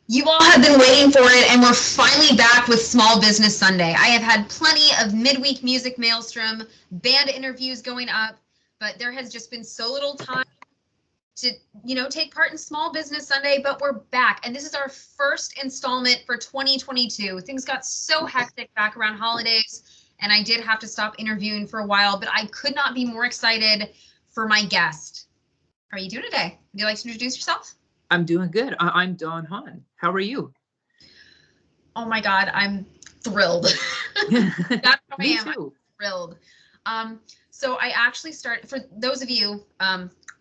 You all have been waiting for it, and we're finally back with Small Business Sunday. I have had plenty of midweek music maelstrom, band interviews going up, but there has just been so little time to, take part in Small Business Sunday, but we're back. And this is our first installment for 2022. Things got so hectic back around holidays, and I did have to stop interviewing for a while, but I could not be more excited for my guest. How are you doing today? Would you like to introduce yourself? I'm doing good. I'm Don Hahn. How are you? Oh my God, I'm thrilled. That's how I am. I'm thrilled. So I actually for those of you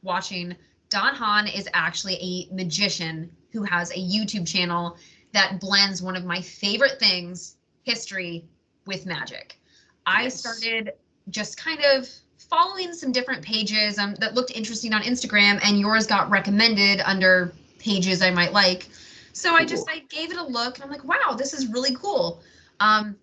watching, Don Hahn is actually a magician who has a YouTube channel that blends one of my favorite things, history, with magic. I started just kind of following some different pages that looked interesting on Instagram, and yours got recommended under pages I might like. So I gave it a look, and I'm like, wow, this is really cool. And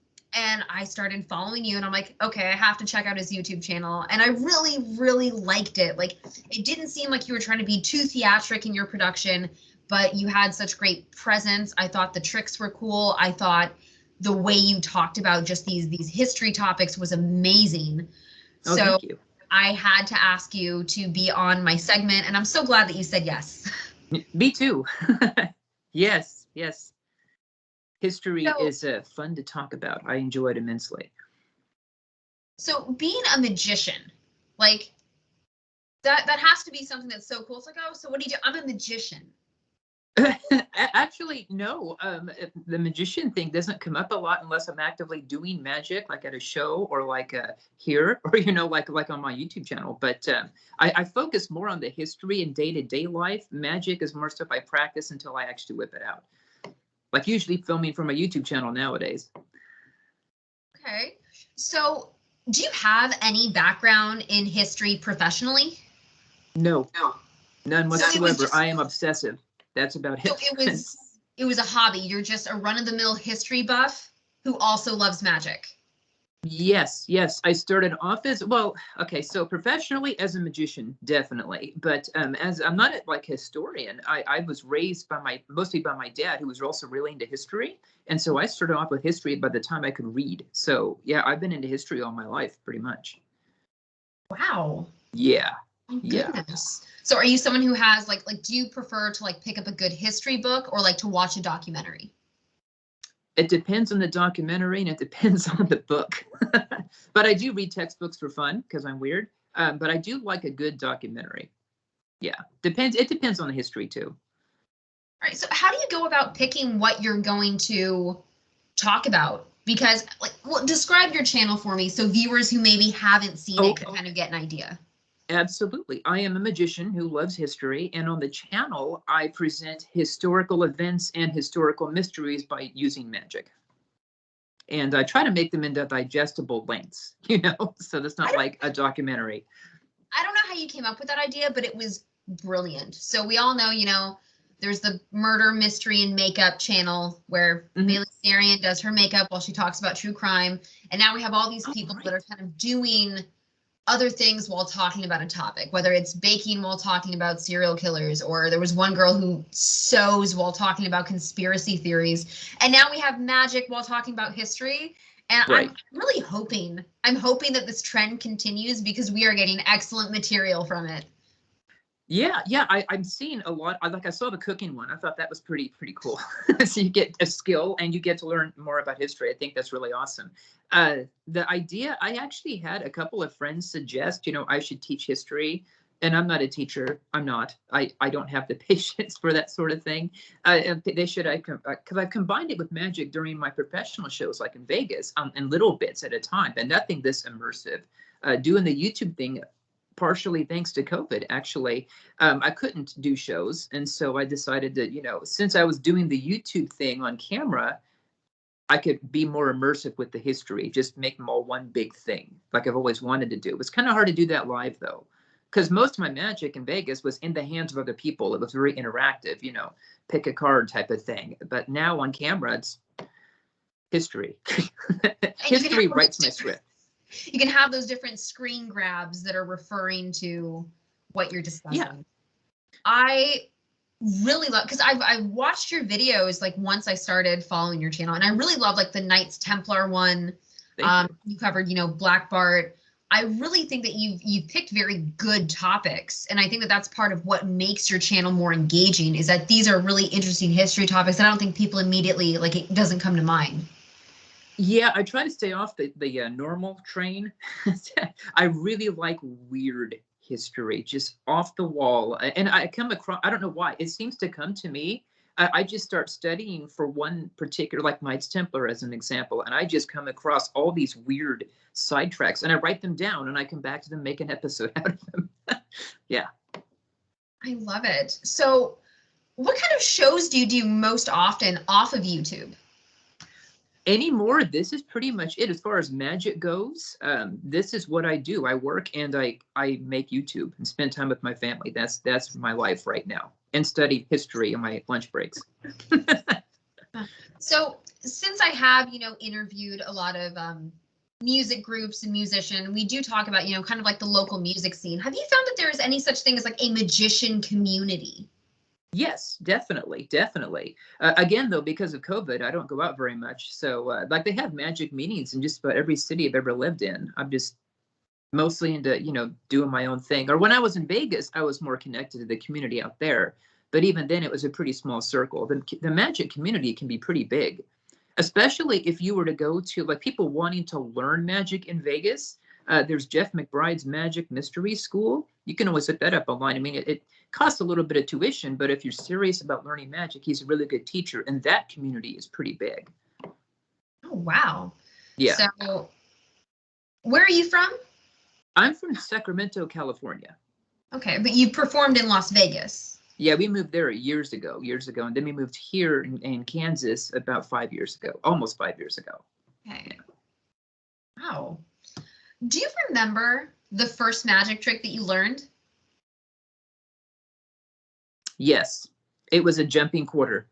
I started following you, and I'm like, okay, I have to check out his YouTube channel. And I really, really liked it. Like, it didn't seem like you were trying to be too theatric in your production, but you had such great presence. I thought the tricks were cool. I thought the way you talked about just these history topics was amazing. Oh, so thank you. I had to ask you to be on my segment, and I'm so glad that you said yes. Me too. Yes. History is fun to talk about. I enjoy it immensely. So being a magician, like that has to be something that's so cool. It's like, oh, so what do you do? I'm a magician. Actually, no. The magician thing doesn't come up a lot unless I'm actively doing magic, like at a show or like here, or like on my YouTube channel. But I focus more on the history and day-to-day life. Magic is more stuff I practice until I actually whip it out. Like usually filming for my YouTube channel nowadays. Okay. So do you have any background in history professionally? No, none whatsoever. I am obsessive. That's about it. So it was a hobby. You're just a run-of-the-mill history buff who also loves magic. Yes. I started off as so professionally as a magician, definitely. But as I'm not like historian, I was raised mostly by my dad, who was also really into history. And so I started off with history by the time I could read. So yeah, I've been into history all my life, pretty much. Wow. Yeah. Goodness. So are you someone who has like do you prefer to like pick up a good history book or like to watch a documentary? It depends on the documentary and it depends on the book. But I do read textbooks for fun because I'm weird. But I do like a good documentary. Yeah, depends. It depends on the history too. All right. So how do you go about picking what you're going to talk about? Because describe your channel for me so viewers who maybe haven't seen it can kind of get an idea. Absolutely. I am a magician who loves history, and on the channel, I present historical events and historical mysteries by using magic. And I try to make them into digestible lengths, so that's not like a documentary. I don't know how you came up with that idea, but it was brilliant. So we all know, there's the murder, mystery, and makeup channel where Bailey Sarian does her makeup while she talks about true crime. And now we have all these people that are kind of doing other things while talking about a topic, whether it's baking while talking about serial killers, or there was one girl who sews while talking about conspiracy theories. And now we have magic while talking about history. And I'm really hoping that this trend continues because we are getting excellent material from it. Yeah, I'm seeing a lot. I saw the cooking one. I thought that was pretty cool. So you get a skill and you get to learn more about history. I think that's really awesome. The idea, I actually had a couple of friends suggest, I should teach history. And I'm not a teacher. I'm not. I don't have the patience for that sort of thing. They should, because I've combined it with magic during my professional shows, like in Vegas, in little bits at a time, but nothing this immersive. Doing the YouTube thing, partially thanks to COVID, actually, I couldn't do shows. And so I decided that, since I was doing the YouTube thing on camera, I could be more immersive with the history, just make them all one big thing, like I've always wanted to do. It was kind of hard to do that live, though, because most of my magic in Vegas was in the hands of other people. It was very interactive, pick a card type of thing. But now on camera, it's history. History writes my script. You can have those different screen grabs that are referring to what you're discussing. Yeah. really love, because I've watched your videos like once I started following your channel, and I really love like the Knights Templar one. You covered, you know, Black Bart. I really think that you've picked very good topics, and I think that that's part of what makes your channel more engaging, is that these are really interesting history topics that I don't think people immediately, like, it doesn't come to mind. Yeah, I try to stay off the normal train. I really like weird history, just off the wall. And I come across, I don't know why, it seems to come to me. I just start studying for one particular, like Knights Templar as an example, and I just come across all these weird sidetracks, and I write them down, and I come back to them, make an episode out of them. Yeah. I love it. So what kind of shows do you do most often off of YouTube? Anymore, this is pretty much it as far as magic goes. This is what I do. I work and I make YouTube and spend time with my family. That's my life right now, and study history in my lunch breaks. So since I have, you know, interviewed a lot of music groups and musicians, we do talk about, you know, kind of like the local music scene. Have you found that there is any such thing as like a magician community? Yes, definitely, definitely. Again, though, because of COVID, I don't go out very much. So, like, they have magic meetings in just about every city I've ever lived in. I'm just mostly into, you know, doing my own thing. Or when I was in Vegas, I was more connected to the community out there. But even then, it was a pretty small circle. The magic community can be pretty big, especially if you were to go to, like, people wanting to learn magic in Vegas. There's Jeff McBride's Magic Mystery School. You can always look that up online. I mean, it costs a little bit of tuition, but if you're serious about learning magic, he's a really good teacher, and that community is pretty big. Oh, wow. Yeah. So where are you from? I'm from Sacramento, California. Okay, but you performed in Las Vegas. Yeah, we moved there years ago, and then we moved here in Kansas about 5 years ago, almost 5 years ago. Okay. Wow. Do you remember the first magic trick that you learned? Yes, it was a jumping quarter.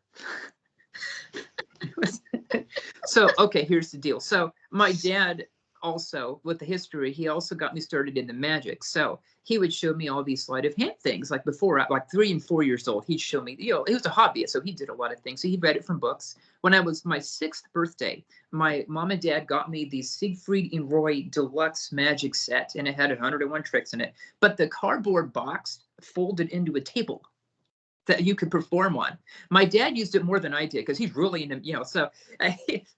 So, okay, here's the deal. So my dad also, with the history, he also got me started in the magic. So he would show me all these sleight of hand things. Like before, like 3 and 4 years old, he'd show me, you know, he was a hobbyist, so he did a lot of things. So he read it from books. When I was my 6th birthday, my mom and dad got me the Siegfried and Roy Deluxe Magic Set, and it had 101 tricks in it. But the cardboard box folded into a table that you could perform on. My dad used it more than I did because he's really into, you know, so,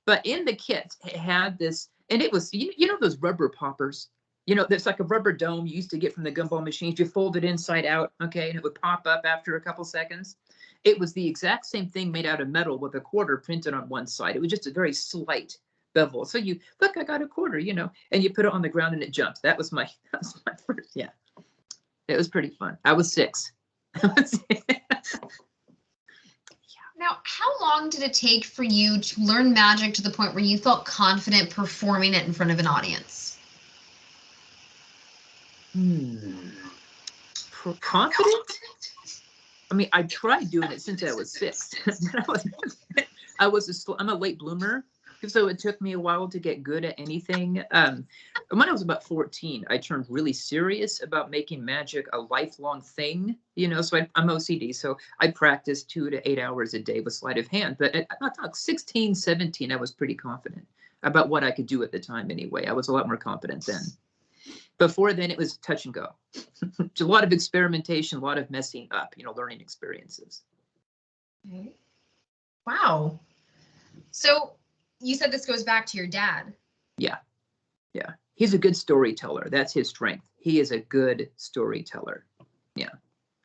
but in the kit, it had this, and it was, you know, those rubber poppers, you know, that's like a rubber dome you used to get from the gumball machines. You fold it inside out, okay, and it would pop up after a couple seconds. It was the exact same thing made out of metal with a quarter printed on one side. It was just a very slight bevel. So you, look, I got a quarter, you know, and you put it on the ground and it jumped. That was my first, yeah. It was pretty fun. I was 6. Now, how long did it take for you to learn magic to the point where you felt confident performing it in front of an audience? Confident? I mean, I tried doing it since I was 6. I'm a late bloomer, so it took me a while to get good at anything. When I was about 14, I turned really serious about making magic a lifelong thing, you know, so I'm OCD, so I practiced 2 to 8 hours a day with sleight of hand. But at 16, 17, I was pretty confident about what I could do at the time anyway. I was a lot more confident then. Before then, it was touch and go. A lot of experimentation, a lot of messing up, you know, learning experiences. Okay. Wow. So you said this goes back to your dad. Yeah. Yeah. He's a good storyteller. That's his strength. He is a good storyteller. Yeah.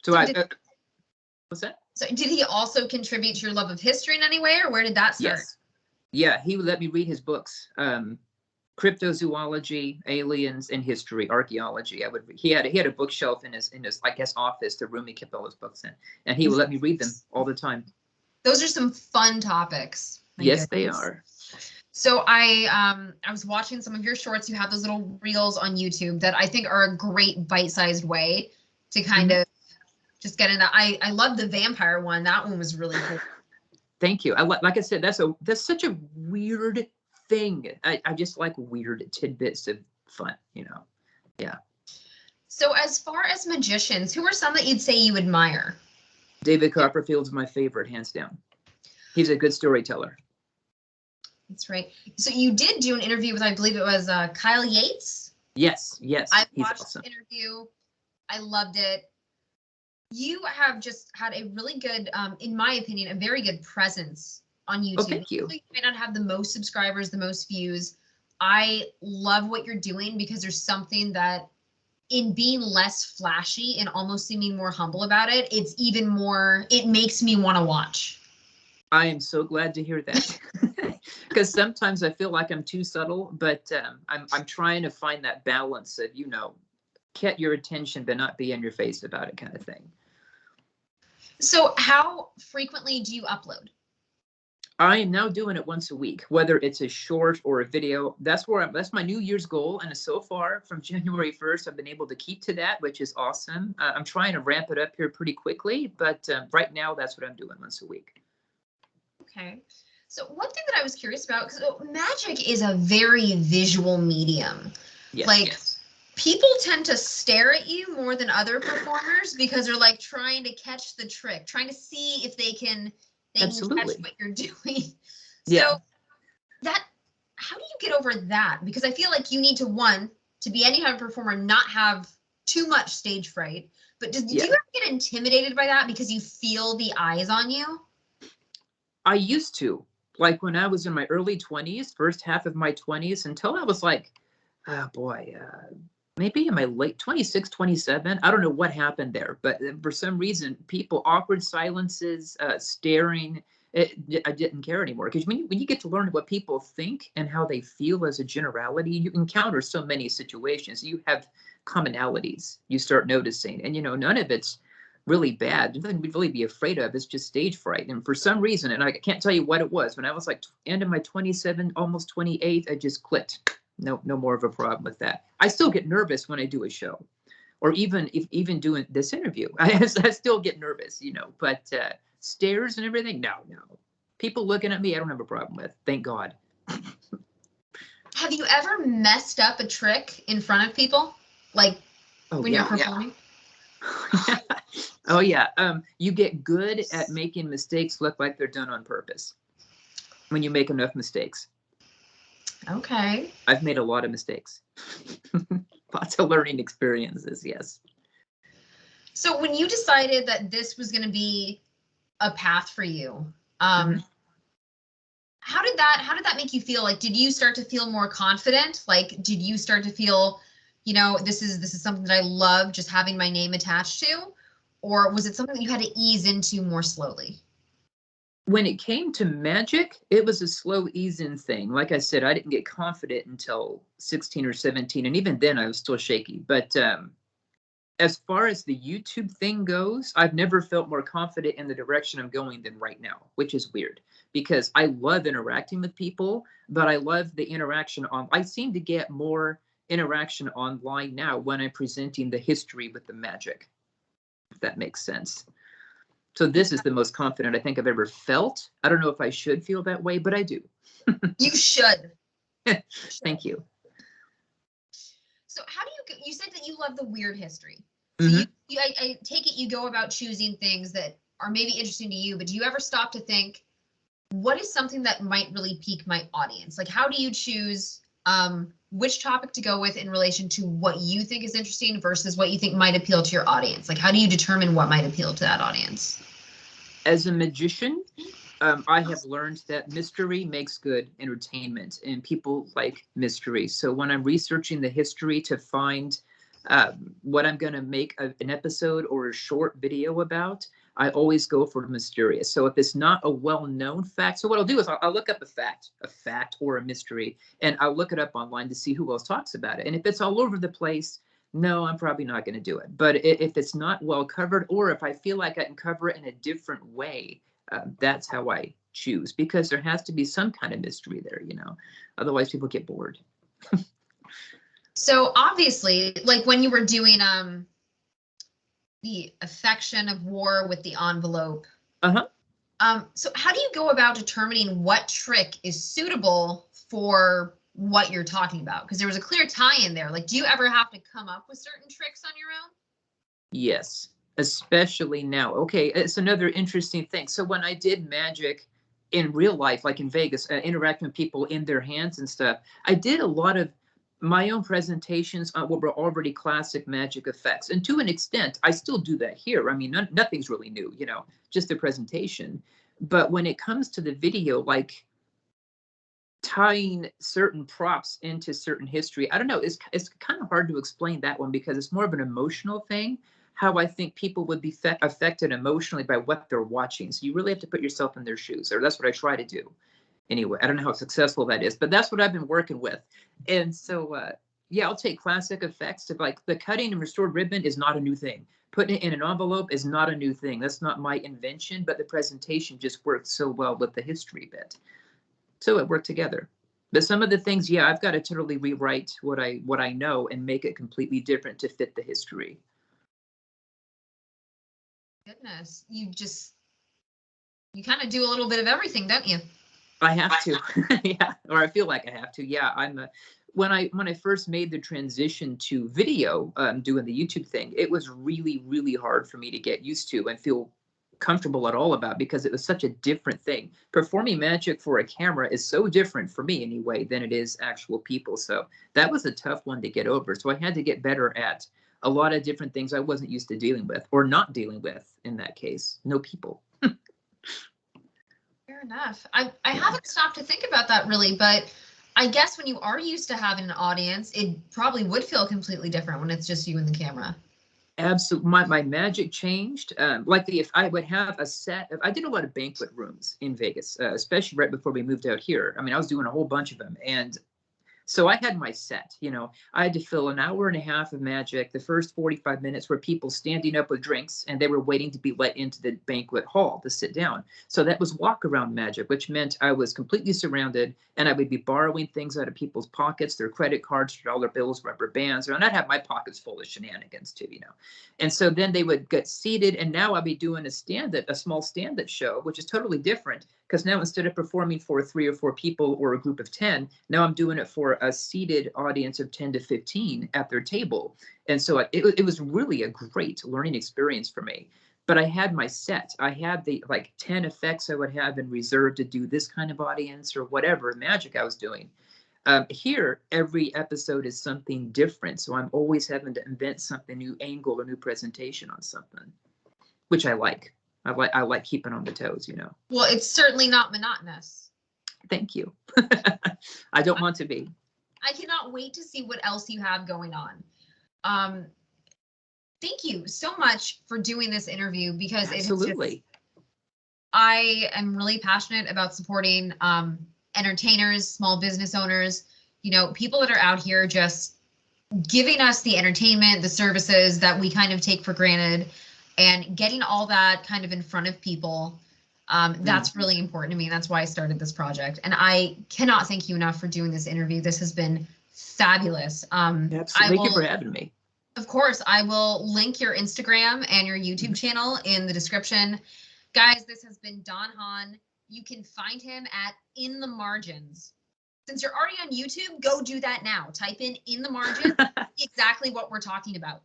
So what's that? So did he also contribute to your love of history in any way, or where did that start? Yes. Yeah, he would let me read his books. Cryptozoology, aliens, and history, archaeology. He had a bookshelf in his I guess office, the room he kept all his books in, and he would let me read them all the time. Those are some fun topics. Yes, they are. So I was watching some of your shorts. You have those little reels on YouTube that I think are a great bite-sized way to kind of just get into. I love the vampire one. That one was really cool. Thank you. Like I said, that's such a weird thing. I just like weird tidbits of fun, you know. Yeah. So as far as magicians, who are some that you'd say you admire? David Copperfield's my favorite, hands down. He's a good storyteller. That's right. So you did do an interview with, I believe it was Kyle Yates. Yes. I watched awesome. the interview. I loved it. You have just had a really good, in my opinion, a very good presence on YouTube. Oh, thank you. You might not have the most subscribers, the most views. I love what you're doing because there's something that, in being less flashy and almost seeming more humble about it, it's even more, it makes me want to watch. I am so glad to hear that. Because sometimes I feel like I'm too subtle, but I'm trying to find that balance of, get your attention but not be in your face about it kind of thing. So how frequently do you upload? I am now doing it once a week, whether it's a short or a video. That's my New Year's goal. And so far from January 1st, I've been able to keep to that, which is awesome. I'm trying to ramp it up here pretty quickly, but right now that's what I'm doing once a week. Okay. So one thing that I was curious about, because magic is a very visual medium. Yes. People tend to stare at you more than other performers because they're like trying to catch the trick, trying to see if they can catch what you're doing. Yeah. So how do you get over that? Because I feel like you need to be any kind of performer, not have too much stage fright. But do you ever get intimidated by that because you feel the eyes on you? I used to, like when I was in my early 20s, first half of my 20s, until I was like, oh boy, maybe in my late 26, 27. I don't know what happened there, but for some reason, awkward silences, staring, I didn't care anymore. Because when you get to learn what people think and how they feel as a generality, you encounter so many situations. You have commonalities you start noticing, and none of it's really bad. Nothing we'd really be afraid of. It's just stage fright. And for some reason, and I can't tell you what it was, when I was like end of my 27, almost 28, I just clicked. No more of a problem with that. I still get nervous when I do a show, or even doing this interview. I still get nervous, but stares and everything, no. People looking at me, I don't have a problem with. Thank God. Have you ever messed up a trick in front of people? Like when you're performing? Yeah. Oh yeah. You get good at making mistakes look like they're done on purpose when you make enough mistakes. Okay. I've made a lot of mistakes. Lots of learning experiences, yes. So when you decided that this was going to be a path for you, how did that make you feel? Like, did you start to feel more confident? Like, did you start to feel, this is something that I love, just having my name attached to? Or was it something that you had to ease into more slowly? When it came to magic, it was a slow ease-in thing. Like I said, I didn't get confident until 16 or 17, and even then I was still shaky. But as far as the YouTube thing goes, I've never felt more confident in the direction I'm going than right now, which is weird because I love interacting with people, but I love the interaction I seem to get more interaction online now when I'm presenting the history with the magic, if that makes sense. So this is the most confident I think I've ever felt. I don't know if I should feel that way, but I do. You should. Thank you. So how do you said that you love the weird history. So I take it you go about choosing things that are maybe interesting to you, but do you ever stop to think, what is something that might really pique my audience? Like, how do you choose which topic to go with in relation to what you think is interesting versus what you think might appeal to your audience? Like, how do you determine what might appeal to that audience? As a magician, I have learned that mystery makes good entertainment, and people like mystery. So when I'm researching the history to find what I'm going to make an episode or a short video about, I always go for mysterious. So if it's not a well-known fact, so what I'll do is I'll look up a fact or a mystery, and I'll look it up online to see who else talks about it. And if it's all over the place, no, I'm probably not going to do it. But if it's not well covered, or if I feel like I can cover it in a different way, that's how I choose, because there has to be some kind of mystery there, otherwise people get bored. So obviously, like when you were doing the affection of war with the envelope. So how do you go about determining what trick is suitable for what you're talking about? Because there was a clear tie in there. Like, do you ever have to come up with certain tricks on your own? Yes. especially now. Okay, it's another interesting thing. So when I did magic in real life, like in Vegas, interacting with people in their hands and stuff, I did a lot of my own presentations on what were already classic magic effects. And to an extent, I still do that here. I mean, nothing's really new, you know, just the presentation. But when it comes to the video, like tying certain props into certain history, I don't know, it's kind of hard to explain that one because it's more of an emotional thing, how I think people would be affected emotionally by what they're watching. So you really have to put yourself in their shoes, or that's what I try to do. Anyway, I don't know how successful that is, but that's what I've been working with. And so, yeah, I'll take classic effects. Of like the cutting and restored ribbon is not a new thing. Putting it in an envelope is not a new thing. That's not my invention, but the presentation just worked so well with the history bit. So it worked together. But some of the things, yeah, I've got to totally rewrite what I know and make it completely different to fit the history. Goodness, you kind of do a little bit of everything, don't you? I have to, yeah, or I feel like I have to. Yeah, when I first made the transition to video, doing the YouTube thing, it was really, really hard for me to get used to and feel comfortable at all about, because it was such a different thing. Performing magic for a camera is so different for me anyway than it is actual people. So that was a tough one to get over. So I had to get better at a lot of different things I wasn't used to dealing with, or not dealing with in that case. No people. Fair enough. I haven't stopped to think about that really, but I guess when you are used to having an audience, it probably would feel completely different when it's just you and the camera. Absolutely. My magic changed. Like if I would have a set of, I did a lot of banquet rooms in Vegas, especially right before we moved out here. I mean, I was doing a whole bunch of them. And so I had my set, you know, I had to fill an hour and a half of magic. The first 45 minutes were people standing up with drinks and they were waiting to be let into the banquet hall to sit down. So that was walk around magic, which meant I was completely surrounded and I would be borrowing things out of people's pockets, their credit cards, dollar bills, rubber bands, and I'd have my pockets full of shenanigans too, you know. And so then they would get seated, and now I'll be doing a small stand-up show, which is totally different, because now instead of performing for 3 or 4 people or a group of 10, now I'm doing it for a seated audience of 10 to 15 at their table. And so it was really a great learning experience for me. But I had my set. I had the like 10 effects I would have in reserve to do this kind of audience or whatever magic I was doing. Here, every episode is something different. So I'm always having to invent something, new angle or new presentation on something, which I like. I like keeping on the toes, you know. Well, it's certainly not monotonous. Thank you. I don't want to be. I cannot wait to see what else you have going on. Thank you so much for doing this interview, because Absolutely. I am really passionate about supporting entertainers, small business owners, you know, people that are out here just giving us the entertainment, the services that we kind of take for granted, and getting all that kind of in front of people. That's really important to me. That's why I started this project. And I cannot thank you enough for doing this interview. This has been fabulous. Absolutely. Thank you for having me. Of course, I will link your Instagram and your YouTube channel in the description. Guys, this has been Don Hahn. You can find him at In the Margins. Since you're already on YouTube, go do that now. Type in the margins, exactly what we're talking about.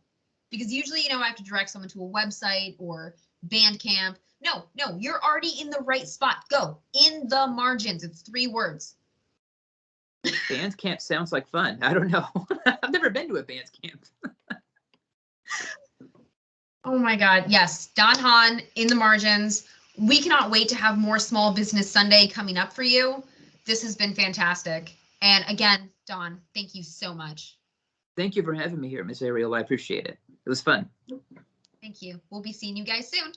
Because usually, you know, I have to direct someone to a website or Bandcamp. No, you're already in the right spot. Go In the Margins. It's 3 words. Bandcamp sounds like fun. I don't know. I've never been to a Bandcamp. Oh my God. Yes. Don Hahn, In the Margins. We cannot wait to have more Small Business Sunday coming up for you. This has been fantastic. And again, Don, thank you so much. Thank you for having me here, Miss Ariel. I appreciate it. It was fun. Thank you. We'll be seeing you guys soon.